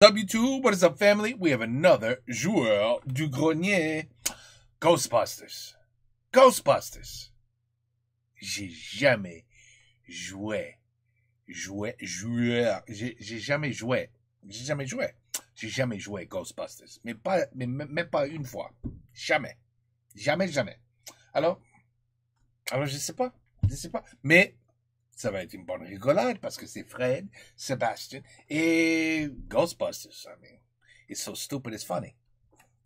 W2, what is up, family? We have another joueur du grenier. Ghostbusters. Ghostbusters. J'ai jamais joué. J'ai jamais joué Ghostbusters. Mais pas une fois. Jamais. Alors, je sais pas. Mais ça va être une bonne rigolade parce que c'est Fred, Sebastian et Ghostbusters. I mean, it's so stupid it's funny.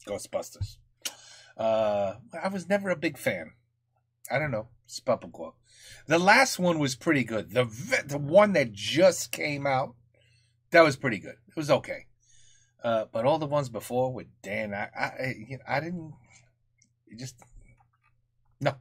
Ghostbusters. I was never a big fan. I don't know. C'est pas pourquoi. The last one was pretty good. The one that just came out, that was pretty good. It was okay. But all the ones before with Dan, I didn't. It just no.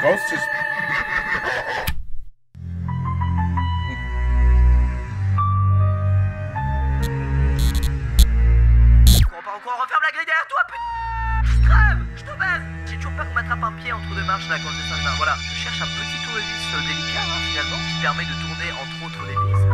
Ghost just. On referme la grille derrière toi, putain! Je crève! Je te baise! J'ai toujours peur qu'on m'attrape un pied entre deux marches là quand je descends le bain. Voilà, je cherche un petit tournevis délicat finalement qui permet de tourner entre autres les vis.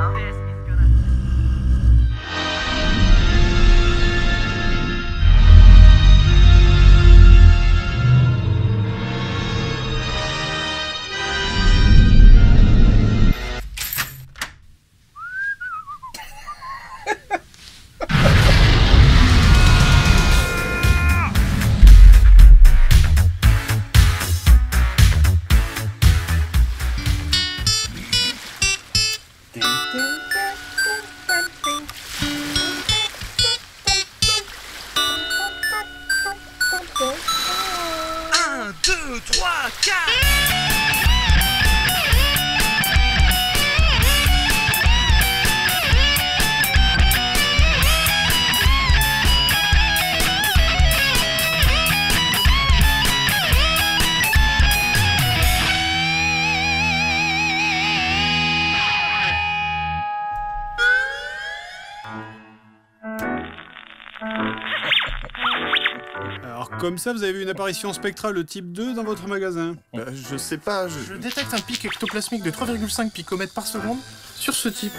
Alors, comme ça, vous avez vu une apparition spectrale type 2 dans votre magasin? Je sais pas, Je détecte un pic ectoplasmique de 3,5 picomètres par seconde sur ce type.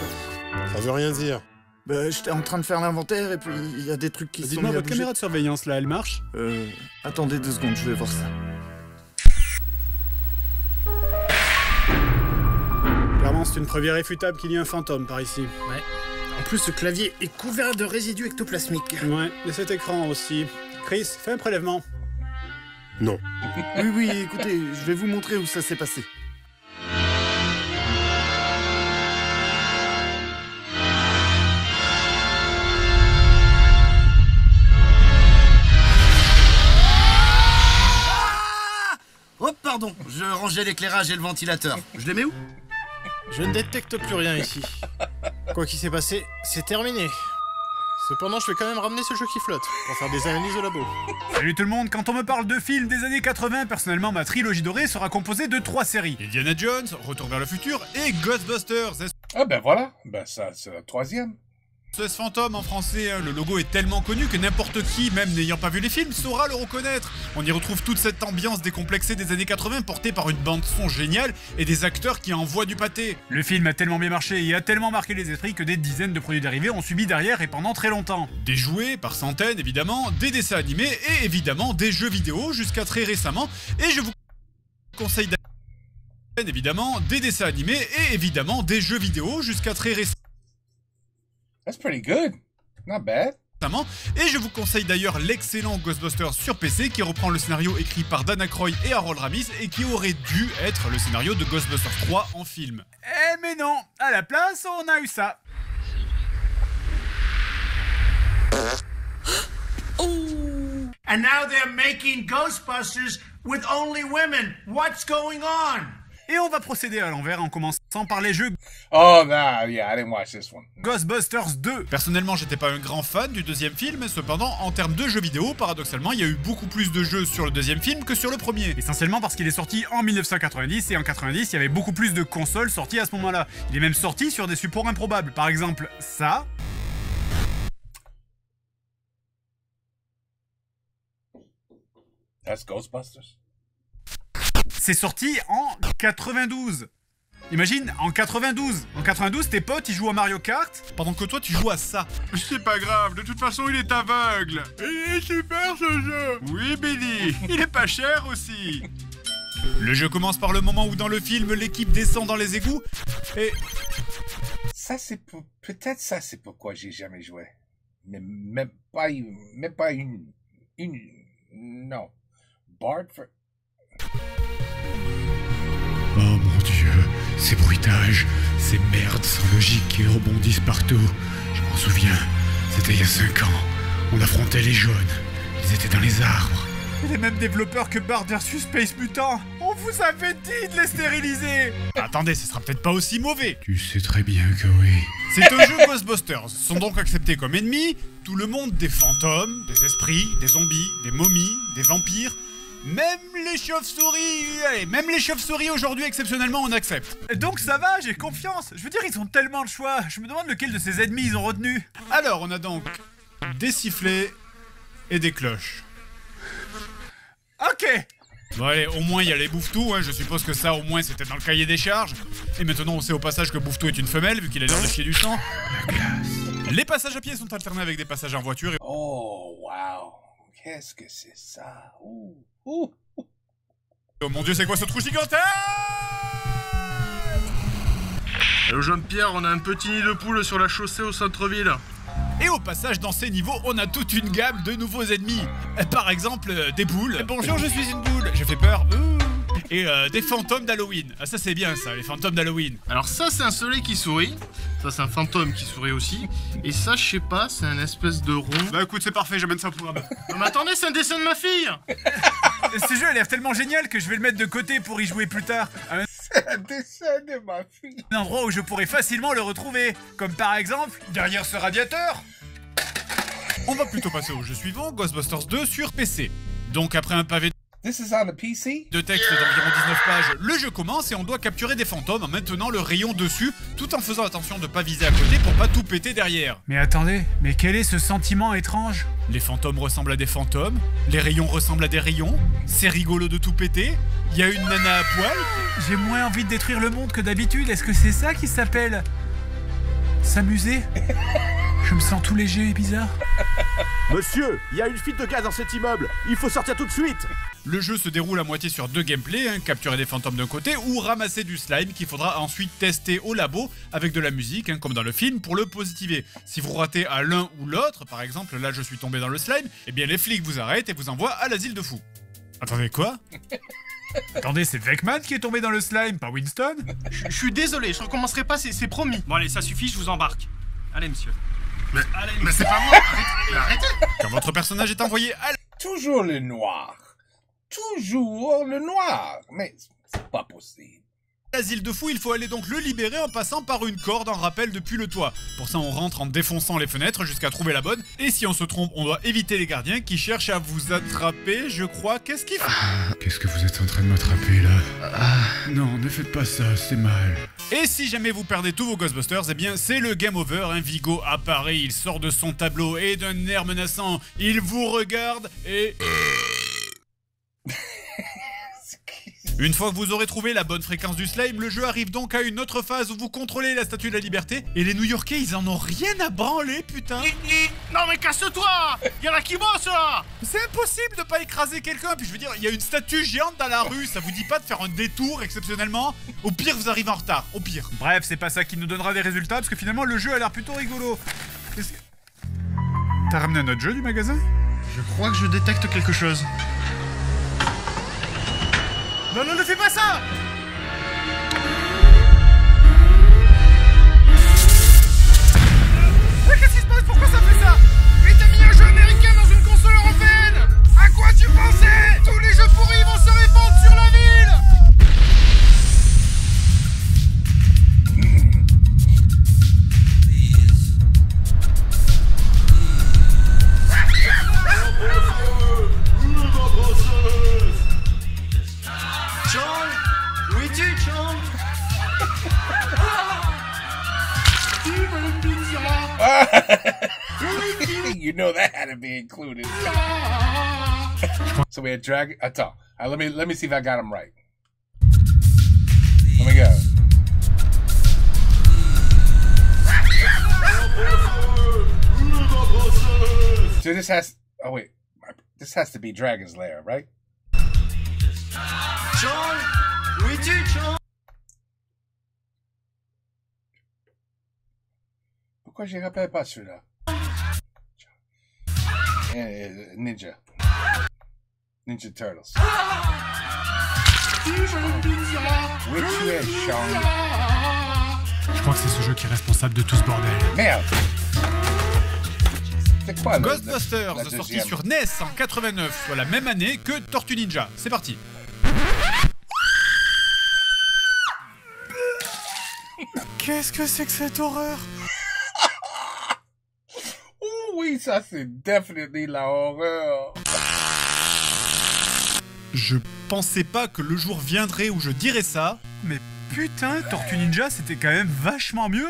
Ça veut rien dire. J'étais en train de faire l'inventaire et puis il y a des trucs qui se sont mis Dites-moi, à votre bouger. caméra de surveillance, là, elle marche? Attendez 2 secondes, je vais voir ça. Clairement, c'est une preuve irréfutable qu'il y a un fantôme par ici. Ouais. En plus, ce clavier est couvert de résidus ectoplasmiques. Ouais, et cet écran aussi. Chris, fais un prélèvement. Non. Oui, écoutez, je vais vous montrer où ça s'est passé. Oh pardon, je rangeais l'éclairage et le ventilateur. Je les mets où? Je ne détecte plus rien ici. Quoi qu'il s'est passé, c'est terminé. Cependant, je vais quand même ramener ce jeu qui flotte, pour faire des analyses au labo. Salut tout le monde, quand on me parle de films des années 80, personnellement ma trilogie dorée sera composée de 3 séries. Indiana Jones, Retour vers le futur et Ghostbusters. Ah ben voilà, ben ça c'est la troisième. SOS Fantôme en français, hein. Le logo est tellement connu que n'importe qui, même n'ayant pas vu les films, saura le reconnaître. On y retrouve toute cette ambiance décomplexée des années 80 portée par une bande son géniale et des acteurs qui envoient du pâté. Le film a tellement bien marché et a tellement marqué les esprits que des dizaines de produits dérivés ont subi derrière et pendant très longtemps. Des jouets, par centaines évidemment, des dessins animés et évidemment des jeux vidéo jusqu'à très récemment. Et je vous conseille évidemment des dessins animés et évidemment des jeux vidéo jusqu'à très récemment. That's pretty good. Not bad. Et je vous conseille d'ailleurs l'excellent Ghostbusters sur PC qui reprend le scénario écrit par Dan Aykroyd et Harold Ramis et qui aurait dû être le scénario de Ghostbusters 3 en film. Eh mais non, à la place on a eu ça. And now they're making Ghostbusters with only women. What's going on? Et on va procéder à l'envers en commençant par les jeux Oh, nah, yeah, I didn't watch this one. Ghostbusters 2. Personnellement, j'étais pas un grand fan du deuxième film, cependant, en termes de jeux vidéo, paradoxalement, il y a eu beaucoup plus de jeux sur le deuxième film que sur le premier. Essentiellement parce qu'il est sorti en 1990, et en 90, il y avait beaucoup plus de consoles sorties à ce moment-là. Il est même sorti sur des supports improbables. Par exemple, ça... That's Ghostbusters. C'est sorti en 92. Imagine, en 92. En 92, tes potes, ils jouent à Mario Kart, pendant que toi, tu joues à ça. C'est pas grave, de toute façon, il est aveugle. Il est super, ce jeu. Oui, Billy, il est pas cher aussi. Le jeu commence par le moment où, dans le film, l'équipe descend dans les égouts, et... Ça, c'est peut-être ça, c'est pourquoi j'ai jamais joué. Mais même pas une... Non. Bart for... Oh mon Dieu, ces bruitages, ces merdes sans logique qui rebondissent partout. Je m'en souviens, c'était il y a 5 ans. On affrontait les jaunes. Ils étaient dans les arbres. Les mêmes développeurs que Bart vs Space Mutant. On vous avait dit de les stériliser. Attendez, ce sera peut-être pas aussi mauvais. Tu sais très bien que oui. C'est un jeu Ghostbusters. Sont donc acceptés comme ennemis tout le monde, des fantômes, des esprits, des zombies, des momies, des vampires. Même les chauves-souris, allez, même les chauves-souris aujourd'hui, exceptionnellement, on accepte. Donc ça va, j'ai confiance. Je veux dire, ils ont tellement de choix. Je me demande lequel de ces ennemis ils ont retenu. Alors, on a donc des sifflets et des cloches. Ok. Bon allez, au moins il y a les Bouffetous, hein. Je suppose que ça au moins c'était dans le cahier des charges. Et maintenant on sait au passage que Bouffetou est une femelle, vu qu'il a l'air de chier du sang. La classe. Les passages à pied sont alternés avec des passages en voiture. Oh, wow. Qu'est-ce que c'est ça? Ouh. Oh mon Dieu, c'est quoi ce trou gigantesque? Allô Jean-Pierre, on a un petit nid de poule sur la chaussée au centre-ville. Et au passage, dans ces niveaux, on a toute une gamme de nouveaux ennemis. Par exemple, des boules. Bonjour, je suis une boule. J'ai fait peur. Et des fantômes d'Halloween. Ah ça c'est bien ça, les fantômes d'Halloween. Alors ça c'est un soleil qui sourit. Ça c'est un fantôme qui sourit aussi. Et ça je sais pas, c'est un espèce de rond. Bah écoute, c'est parfait, j'amène ça pour là-bas. Non mais attendez, c'est un dessin de ma fille. Ce jeu a l'air tellement génial que je vais le mettre de côté pour y jouer plus tard. C'est un dessin de ma fille. Un endroit où je pourrais facilement le retrouver. Comme par exemple, derrière ce radiateur. On va plutôt passer au jeu suivant, Ghostbusters 2 sur PC. Donc après un pavé This is on the PC? de texte d'environ 19 pages, le jeu commence et on doit capturer des fantômes en maintenant le rayon dessus, tout en faisant attention de pas viser à côté pour pas tout péter derrière. Mais attendez, mais quel est ce sentiment étrange? Les fantômes ressemblent à des fantômes, les rayons ressemblent à des rayons, c'est rigolo de tout péter, il y a une nana à poil. J'ai moins envie de détruire le monde que d'habitude, est-ce que c'est ça qui s'appelle... s'amuser? Je me sens tout léger et bizarre. Monsieur, il y a une fuite de gaz dans cet immeuble. Il faut sortir tout de suite. Le jeu se déroule à moitié sur 2 gameplays, hein, capturer des fantômes d'un côté ou ramasser du slime qu'il faudra ensuite tester au labo avec de la musique, hein, comme dans le film, pour le positiver. Si vous ratez à l'un ou l'autre, par exemple, là je suis tombé dans le slime, eh bien les flics vous arrêtent et vous envoient à l'asile de fous. Attendez, quoi? Attendez, c'est Vecman qui est tombé dans le slime, pas Winston? Je suis désolé, je recommencerai pas, c'est promis. Bon allez, ça suffit, je vous embarque. Allez monsieur. Mais c'est pas moi. Arrêtez. Quand votre personnage est envoyé à Toujours le noir. Toujours le noir. Mais c'est pas possible. l'asile de fous, il faut aller donc le libérer en passant par une corde en rappel depuis le toit. Pour ça, on rentre en défonçant les fenêtres jusqu'à trouver la bonne. Et si on se trompe, on doit éviter les gardiens qui cherchent à vous attraper, je crois. Qu'est-ce qu'ils font? Qu'est-ce que vous êtes en train de m'attraper là? Non, ne faites pas ça, c'est mal. Et si jamais vous perdez tous vos Ghostbusters, eh bien c'est le game over. Hein. Vigo apparaît, il sort de son tableau et d'un air menaçant, il vous regarde et... Une fois que vous aurez trouvé la bonne fréquence du slime, le jeu arrive donc à une autre phase où vous contrôlez la Statue de la Liberté. Et les New-Yorkais, ils en ont rien à branler, putain. Non mais casse-toi! Y'en a qui bossent là! C'est impossible de pas écraser quelqu'un. Puis je veux dire, il y a une statue géante dans la rue. Ça vous dit pas de faire un détour exceptionnellement? Au pire, vous arrivez en retard. Au pire. Bref, c'est pas ça qui nous donnera des résultats parce que finalement, le jeu a l'air plutôt rigolo. T'as ramené un autre jeu du magasin? Je crois que je détecte quelque chose. Non, non, ne fais pas ça! Qu'est-ce qui se passe? Pourquoi ça fait ça? Mais t'as mis un jeu américain dans une console européenne! À quoi tu pensais? Tous les jeux pourris vont se répandre sur la ville! You know that had to be included. So we had Dragon. Attends. Let me see if I got them right. Let me go. So this has. Oh wait. This has to be Dragon's Lair, right? John, où es-tu, John? Pourquoi je ne rappelle pas celui-là? Ninja. Ninja Turtles. Où tu es, Sean? Je crois que c'est ce jeu qui est responsable de tout ce bordel. Merde! C'est quoi, Ghostbusters, la sorti deuxième? sur NES en 89, soit la même année que Tortue Ninja. C'est parti. Qu'est-ce que c'est que cette horreur? Oh oui, ça c'est definitely la horreur. Je pensais pas que le jour viendrait où je dirais ça, mais putain, Tortue Ninja c'était quand même vachement mieux.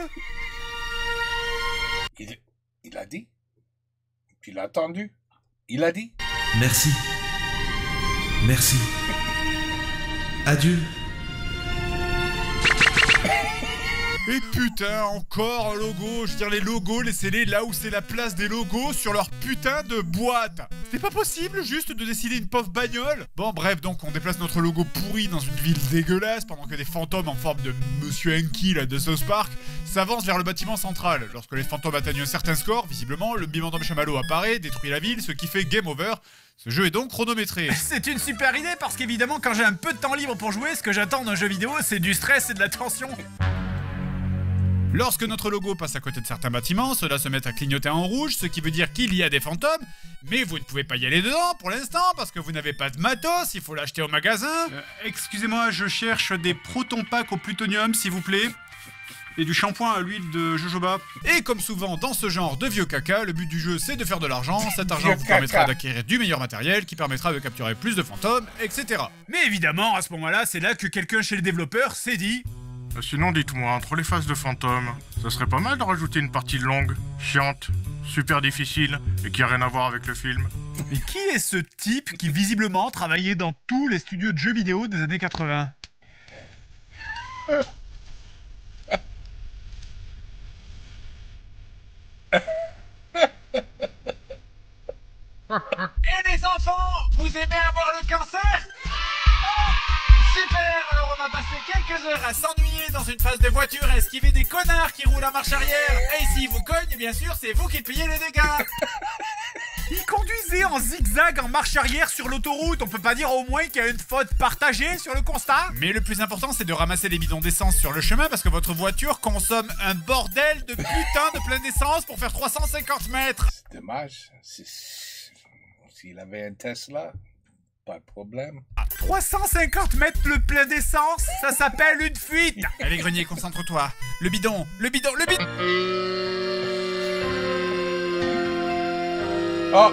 Il a dit? Tu l'as entendu? Il a dit? Merci. Merci. Adieu. Et putain, encore un logo. Je veux dire, les logos, laissez-les là où c'est la place des logos sur leur putain de boîte. C'est pas possible juste de décider une pauvre bagnole. Bon, bref, donc on déplace notre logo pourri dans une ville dégueulasse pendant que des fantômes en forme de Monsieur Henky là, de South Park s'avancent vers le bâtiment central. Lorsque les fantômes atteignent un certain score, visiblement, le bimendum chamallow apparaît, détruit la ville, ce qui fait game over. Ce jeu est donc chronométré. C'est une super idée parce qu'évidemment, quand j'ai un peu de temps libre pour jouer, ce que j'attends d'un jeu vidéo, c'est du stress et de la tension. Lorsque notre logo passe à côté de certains bâtiments, ceux-là se mettent à clignoter en rouge, ce qui veut dire qu'il y a des fantômes, mais vous ne pouvez pas y aller dedans pour l'instant parce que vous n'avez pas de matos, il faut l'acheter au magasin. Excusez-moi, je cherche des protons packs au plutonium, s'il vous plaît. Et du shampoing à l'huile de jojoba. Et comme souvent dans ce genre de vieux caca, le but du jeu c'est de faire de l'argent. Cet argent Vieux vous permettra caca. d'acquérir du meilleur matériel qui permettra de capturer plus de fantômes, etc. Mais évidemment, à ce moment-là, c'est là que quelqu'un chez les développeurs s'est dit... Sinon, dites-moi, entre les phases de fantômes, ça serait pas mal de rajouter une partie longue, chiante, super difficile et qui a rien à voir avec le film. Mais qui est ce type qui visiblement travaillait dans tous les studios de jeux vidéo des années 80 ? Et les enfants, vous aimez avoir le cancer? Super, alors on va passer quelques heures À s'ennuyer dans une phase de voiture à esquiver des connards qui roulent à marche arrière. Et s'ils vous cognent, bien sûr, c'est vous qui payez les dégâts. Il conduisait en zigzag en marche arrière sur l'autoroute, on peut pas dire au moins qu'il y a une faute partagée sur le constat? Mais le plus important, c'est de ramasser les bidons d'essence sur le chemin parce que votre voiture consomme un bordel de putain de plein d'essence pour faire 350 mètres. C'est dommage. S'il avait un Tesla, pas de problème. 350 mètres le plein d'essence, ça s'appelle une fuite. Allez Grenier, concentre-toi. Le bidon, le bidon, le bidon. Oh.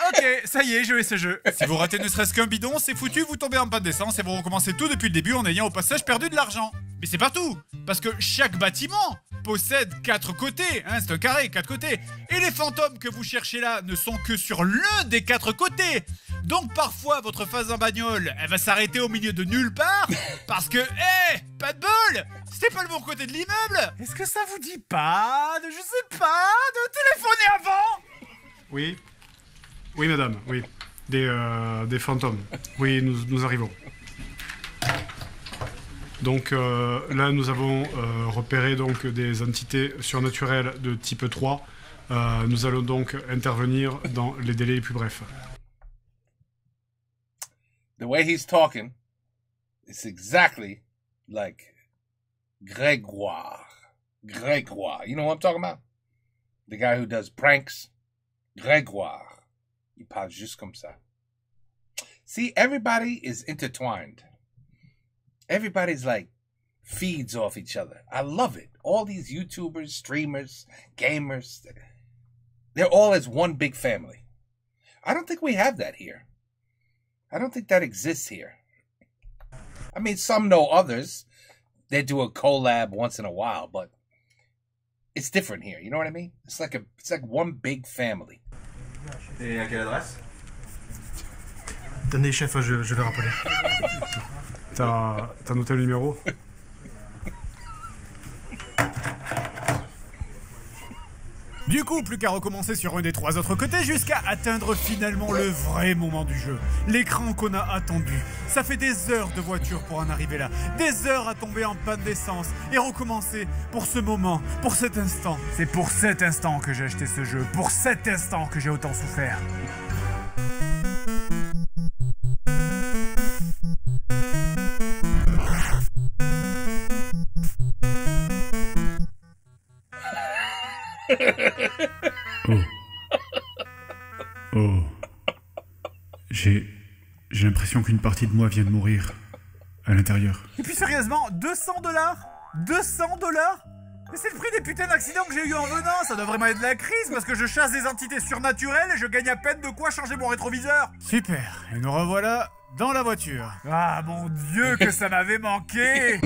Ok, ça y est, je vais ce jeu. Si vous ratez ne serait-ce qu'un bidon, c'est foutu, vous tombez en panne d'essence et vous recommencez tout depuis le début en ayant au passage perdu de l'argent. Mais c'est pas tout, parce que chaque bâtiment possède 4 côtés, hein, c'est un carré, 4 côtés. Et les fantômes que vous cherchez là ne sont que sur l'un des 4 côtés. Donc parfois, votre phase en bagnole, elle va s'arrêter au milieu de nulle part, parce que, pas de bol, c'était pas le bon côté de l'immeuble. Est-ce que ça vous dit pas de, je sais pas, de téléphoner avant? Oui. Oui, madame, oui. Des fantômes. Oui, nous arrivons. Donc là, nous avons repéré donc, des entités surnaturelles de type 3. Nous allons donc intervenir dans les délais les plus brefs. The way he's talking, it's exactly like Grégoire. Grégoire. You know what I'm talking about? The guy who does pranks. Grégoire. Il parle juste comme ça. See, everybody is intertwined. Everybody's like feeds off each other. I love it. All these YouTubers, streamers, gamers, they're all as one big family. I don't think we have that here. I don't think that exists here. I mean, some know others. they do a collab once in a while, but it's different here. You know what I mean? It's like one big family. Et à quelle adresse? Attendez, chef, je vais rappeler. T'as noté le numéro? Du coup, plus qu'à recommencer sur un des 3 autres côtés jusqu'à atteindre finalement le vrai moment du jeu. L'écran qu'on a attendu. Ça fait des heures de voiture pour en arriver là. Des heures à tomber en panne d'essence. Et recommencer pour ce moment, pour cet instant. C'est pour cet instant que j'ai acheté ce jeu. Pour cet instant que j'ai autant souffert. Oh. J'ai l'impression qu'une partie de moi vient de mourir à l'intérieur. Et puis sérieusement, 200 $? 200 $? Mais c'est le prix des putains d'accidents que j'ai eu en venant. Ça doit vraiment être de la crise parce que je chasse des entités surnaturelles et je gagne à peine de quoi changer mon rétroviseur. Super, et nous revoilà dans la voiture. Ah mon Dieu que ça m'avait manqué.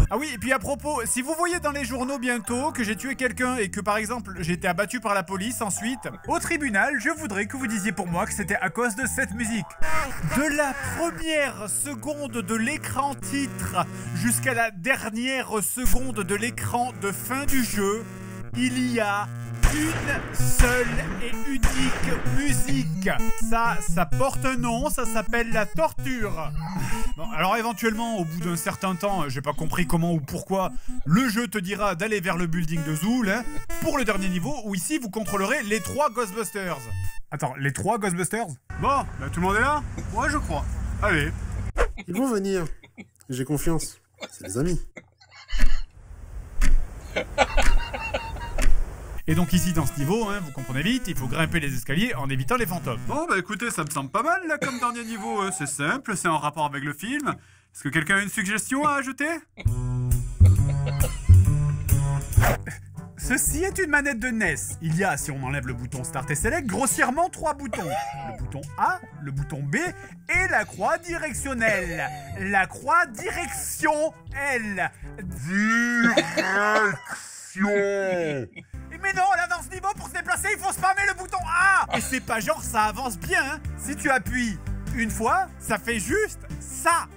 Ah oui, et puis à propos, si vous voyez dans les journaux bientôt que j'ai tué quelqu'un et que par exemple j'ai été abattu par la police ensuite, au tribunal, je voudrais que vous disiez pour moi que c'était à cause de cette musique. De la première seconde de l'écran titre jusqu'à la dernière seconde de l'écran de fin du jeu, il y a une seule et unique musique. Ça porte un nom, ça s'appelle la torture. Bon, alors éventuellement, au bout d'un certain temps, j'ai pas compris comment ou pourquoi, le jeu te dira d'aller vers le building de Zool, hein, pour le dernier niveau, où ici vous contrôlerez les 3 Ghostbusters. Attends, les 3 Ghostbusters? Bon, bah tout le monde est là? Ouais, je crois. Allez. Ils vont venir. J'ai confiance. C'est des amis. Et donc ici dans ce niveau, hein, vous comprenez vite, il faut grimper les escaliers en évitant les fantômes. Bon bah écoutez, ça me semble pas mal là comme dernier niveau, c'est simple, c'est en rapport avec le film. Est-ce que quelqu'un a une suggestion à ajouter? Ceci est une manette de NES. Il y a, si on enlève le bouton Start et Select, grossièrement 3 boutons. Le bouton A, le bouton B et la croix directionnelle. La croix direction L. Direction. Mais non, là dans ce niveau, pour se déplacer, il faut spammer le bouton A. Et c'est pas genre ça avance bien, hein. Si tu appuies une fois, ça fait juste ça.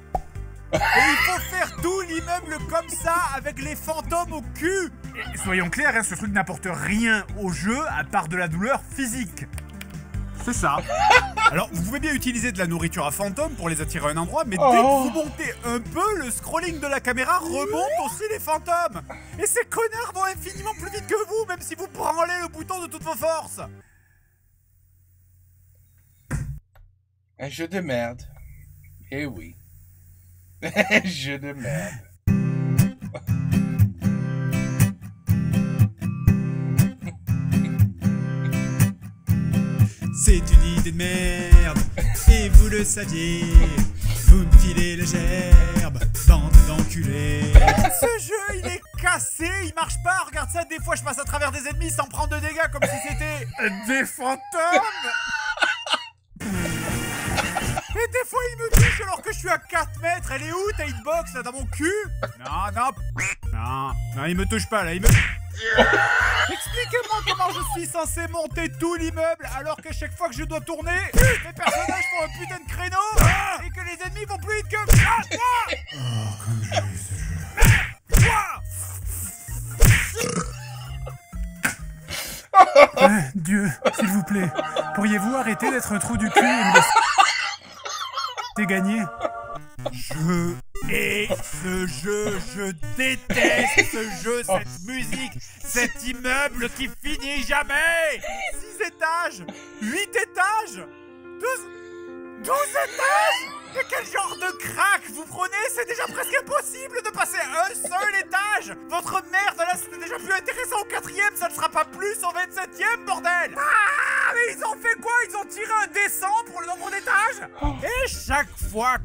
Et il faut faire tout l'immeuble comme ça, avec les fantômes au cul. Et soyons clairs, hein, ce truc n'apporte rien au jeu à part de la douleur physique. C'est ça. Alors, vous pouvez bien utiliser de la nourriture à fantômes pour les attirer à un endroit, mais dès que vous montez un peu, le scrolling de la caméra remonte aussi les fantômes. Et ces connards vont infiniment plus vite que vous, même si vous branlez le bouton de toutes vos forces. Un jeu de merde. Eh oui. Un jeu de merde. C'est une idée de merde, et vous le saviez. Vous me filez la gerbe, bande d'enculés. Ce jeu, il est cassé, il marche pas. Regarde ça, des fois je passe à travers des ennemis sans prendre de dégâts comme si c'était des fantômes. Et des fois il me touche alors que je suis à 4 mètres. Elle est où ta hitbox là, dans mon cul? Non, il me touche pas là, il me... Expliquez-moi comment je suis censé monter tout l'immeuble alors que chaque fois que je dois tourner, mes personnages font un putain de créneau et que les ennemis vont plus vite que... Comme j'ai eu ce jeu. Dieu, s'il vous plaît, pourriez-vous arrêter d'être un trou du cul et me laisser... T'es gagné. Je hais ce jeu, je déteste ce jeu, cette musique, cet immeuble qui finit jamais. 6 étages, 8 étages, 12 étages. Mais quel genre de crack vous prenez? C'est déjà presque impossible de passer un seul étage. Votre merde là, c'était déjà plus intéressant au 4ème, ça ne sera pas plus au 27ème, bordel. Ah, mais ils ont fait quoi? Ils ont tiré un descend pour le nombre d'étages. Et chaque fois...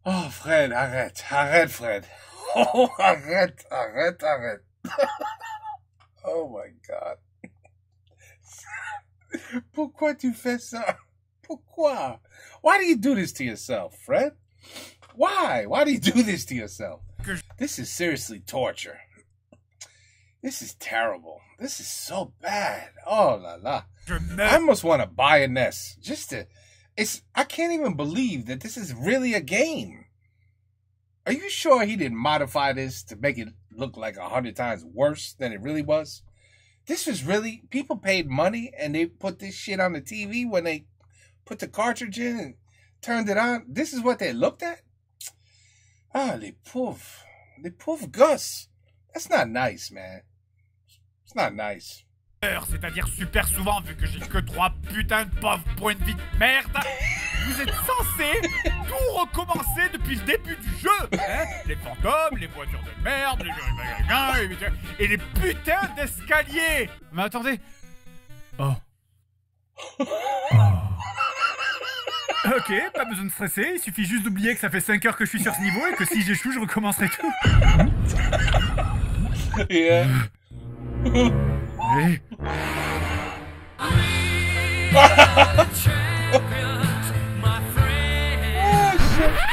Oh, Fred, arrête, Fred. Oh, arrête. Oh my God. Pourquoi tu fais ça? Pourquoi? Why do you do this to yourself, Fred? Why? Why do you do this to yourself? que... This is seriously torture. This is terrible. This is so bad. Oh la la. I almost want to buy a NES just to... I can't even believe that this is really a game. Are you sure he didn't modify this to make it look like 100 times worse than it really was? This was really... People paid money and they put this shit on the TV when they put the cartridge in and turned it on. This is what they looked at? Ah, les pauvres gosses. That's not nice, man. It's not nice. C'est-à-dire super souvent, vu que j'ai que 3 putains de pauvres points de vie de merde. Vous êtes censés tout recommencer depuis le début du jeu, hein. Les fantômes, les voitures de merde, et les putains d'escaliers. Mais attendez. Oh. Ok, pas besoin de stresser, il suffit juste d'oublier que ça fait 5 heures que je suis sur ce niveau et que si j'échoue, je recommencerai tout. Yeah. Oui.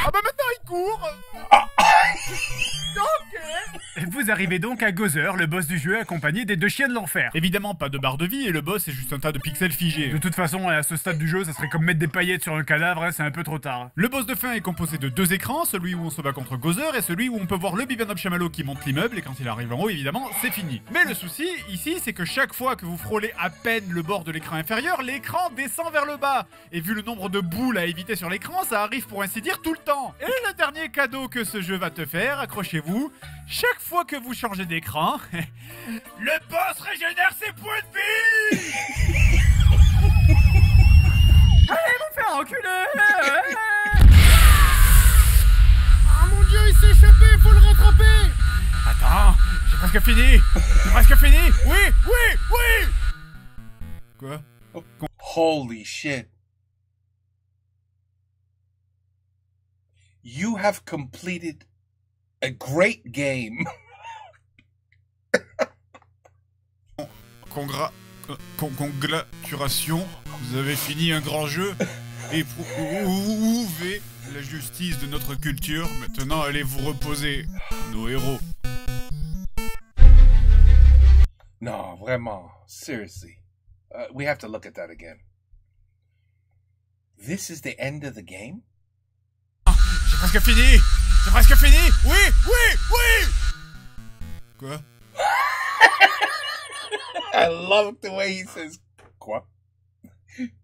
Ah bah maintenant il court. Vous arrivez donc à Gozer, le boss du jeu, accompagné des 2 chiens de l'enfer. Évidemment pas de barre de vie et le boss est juste un tas de pixels figés. De toute façon, à ce stade du jeu, ça serait comme mettre des paillettes sur un cadavre, hein, c'est un peu trop tard. Le boss de fin est composé de 2 écrans, celui où on se bat contre Gozer et celui où on peut voir le Bibanob Chamallow qui monte l'immeuble et quand il arrive en haut, évidemment, c'est fini. Mais le souci, ici, c'est que chaque fois que vous frôlez à peine le bord de l'écran inférieur, l'écran descend vers le bas. Et vu le nombre de boules à éviter sur l'écran, ça arrive pour ainsi dire tout le temps. Et le dernier cadeau que ce jeu va te faire, accrochez-vous, chaque fois que vous changez d'écran, le boss régénère ses points de vie. Allez vous faire enculer. Ah mon dieu, il s'est échappé, faut le rattraper. Attends, j'ai presque fini. J'ai presque fini. Oui, oui, oui. Quoi? Holy shit. You have completed a great game. Congratulations, vous avez fini un grand jeu. Éprouvez la justice de notre culture. Maintenant, allez vous reposer, nos héros. No, vraiment, seriously. We have to look at that again. This is the end of the game? J'ai presque fini. J'ai presque fini. Oui, oui, oui. Quoi? I love the way he says, quoi?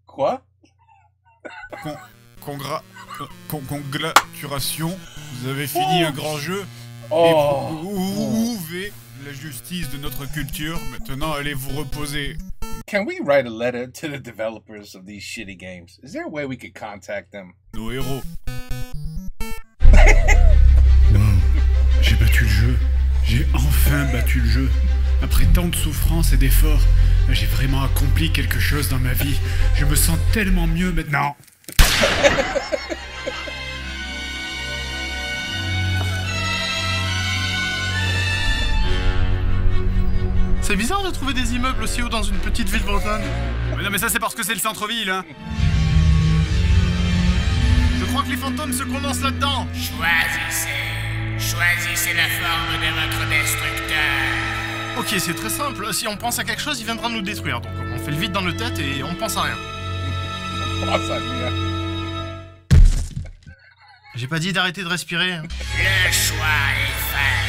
Quoi? Congratulations, vous avez fini un grand jeu. Éprouvez la justice de notre culture. Maintenant, allez vous reposer. Can we write a letter to the developers of these shitty games? Is there a way we could contact them? Nos héros. Wow, j'ai battu le jeu. J'ai enfin battu le jeu. Après tant de souffrance et d'efforts, j'ai vraiment accompli quelque chose dans ma vie. Je me sens tellement mieux maintenant. C'est bizarre de trouver des immeubles aussi hauts dans une petite ville bretonne. Mais non mais ça c'est parce que c'est le centre-ville, hein. Je crois que les fantômes se condensent là-dedans. Choisissez la forme de votre destructeur. Ok, c'est très simple. Si on pense à quelque chose, il viendra nous détruire. Donc on fait le vide dans nos têtes et on pense à rien. J'ai pas dit d'arrêter de respirer. Hein. Le choix est fait.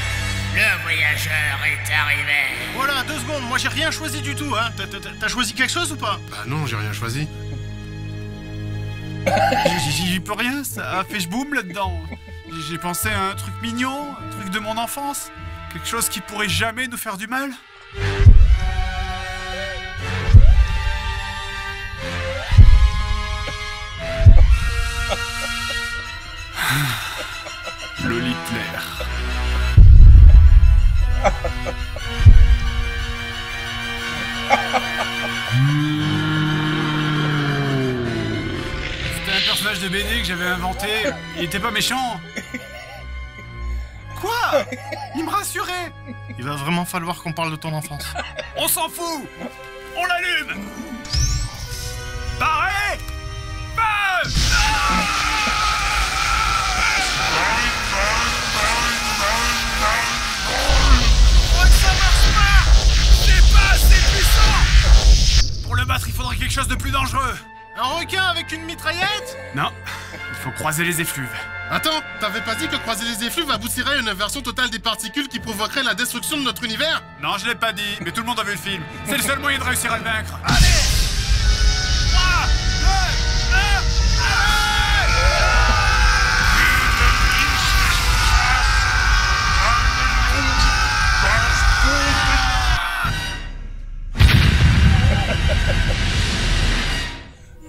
Le voyageur est arrivé. Voilà, 2 secondes. Moi j'ai rien choisi du tout. Hein. T'as choisi quelque chose ou pas? Bah non, j'ai rien choisi. J'y peux rien, ça a fait boum là-dedans. J'ai pensé à un truc mignon, un truc de mon enfance. Quelque chose qui pourrait jamais nous faire du mal. Le Hitler. C'était un personnage de BD que j'avais inventé. Il était pas méchant. Quoi? Il me rassurait. Il va vraiment falloir qu'on parle de ton enfance. On s'en fout. On l'allume. Barré. Bam. battre, il faudrait quelque chose de plus dangereux. Un requin avec une mitraillette? Non, il faut croiser les effluves. Attends, t'avais pas dit que croiser les effluves aboutirait à une inversion totale des particules qui provoquerait la destruction de notre univers? Non, je l'ai pas dit, mais tout le monde a vu le film. C'est le seul moyen de réussir à le vaincre. Allez! 3, 2,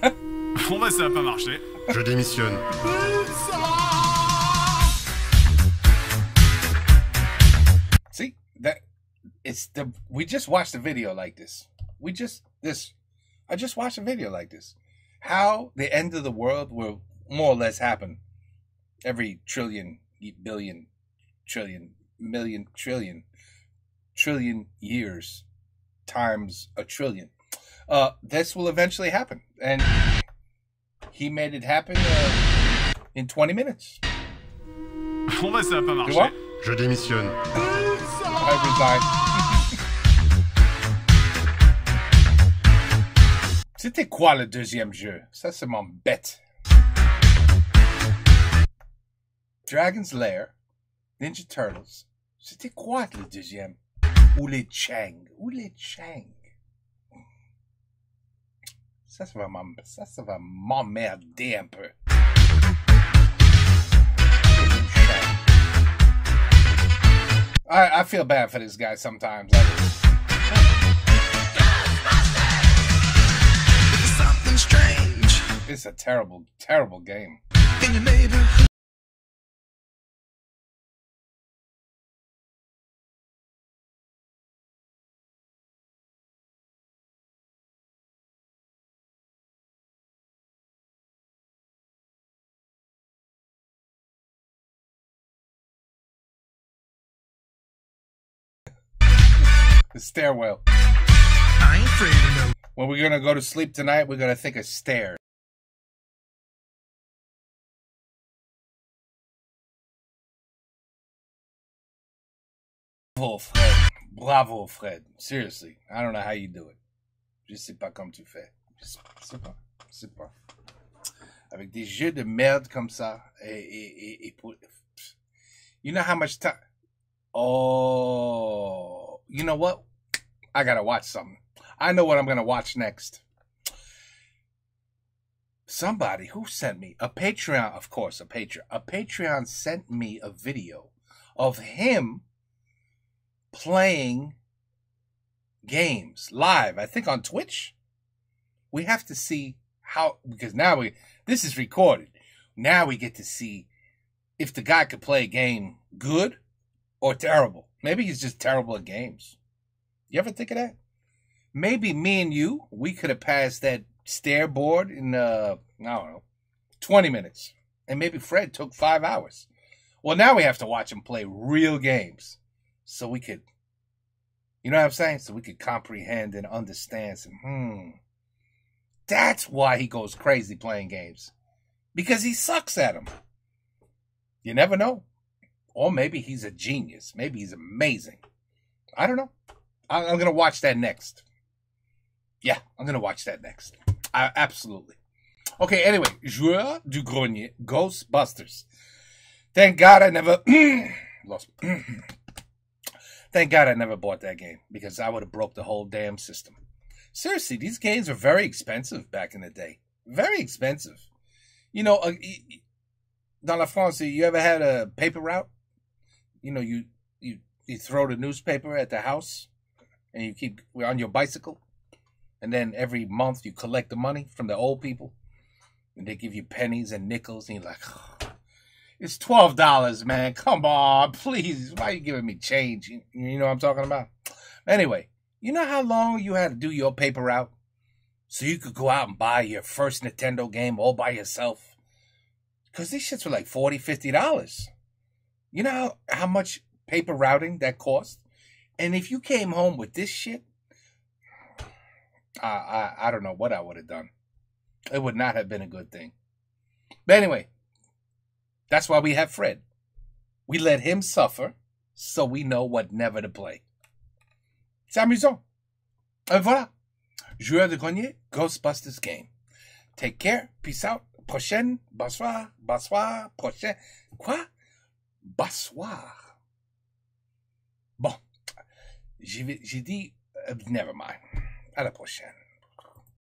1. Bon bah ça a pas marché. Je démissionne. See, that it's the we just watched a video like this. I just watched a video like this. How the end of the world will more or less happen every trillion, billion, trillion, million, trillion years times a trillion. This will eventually happen, and he made it happen in 20 minutes. Bon bah ça a pas marché. Je démissionne. I resign. C'était quoi le deuxième jeu? Ça, c'est mon bête. Dragon's Lair, Ninja Turtles. C'était quoi le deuxième? Ou les Chang. Ça va m'emmerder un peu. I feel bad for this guy sometimes. Something strange It's a terrible, terrible game. in your neighborhood. The stairwell. I ain't afraid of no. When we're gonna go to sleep tonight, we're gonna think of stairs. Bravo, Fred. Bravo, Fred. Seriously, I don't know how you do it. Je sais pas comme tu fais. Je sais pas. Avec des jeux de merde comme ça, et pour... You know how much time... Oh... You know what? I gotta watch something. I know what I'm gonna watch next. Somebody who sent me a Patreon, of course, a Patreon sent me a video of him playing games live, I think on Twitch. We have to see how, because now this is recorded. Now we get to see if the guy could play a game good or terrible. Maybe he's just terrible at games. You ever think of that? Maybe me and you, we could have passed that stair board in, I don't know, 20 minutes. And maybe Fred took 5 hours. Well, now we have to watch him play real games. So we could, you know what I'm saying? So we could comprehend and understand some, That's why he goes crazy playing games. Because he sucks at them. You never know. Or maybe he's a genius. Maybe he's amazing. I don't know. I'm going to watch that next. Yeah, I'm going to watch that next. Absolutely. Okay, anyway. Joueur du Grenier. Ghostbusters. Thank God I never... Thank God I never bought that game. Because I would have broke the whole damn system. Seriously, these games were very expensive back in the day. Very expensive. You know, dans la France, you ever had a paper route? You know, you throw the newspaper at the house and you keep on your bicycle. And then every month you collect the money from the old people. And they give you pennies and nickels. And you're like, oh, it's $12, man. Come on, please. Why are you giving me change? You know what I'm talking about? Anyway, you know how long you had to do your paper route? So you could go out and buy your first Nintendo game all by yourself? Because these shits were like $40, $50. You know how much paper routing that cost? And if you came home with this shit, I don't know what I would have done. It would not have been a good thing. But anyway, that's why we have Fred. We let him suffer so we know what never to play. C'est amusant. Voilà. Joueur de grenier, Ghostbusters Game. Take care, peace out, prochaine, bonsoir, prochaine. Quoi? Bonsoir. Bon, j'ai dit, never mind. À la prochaine.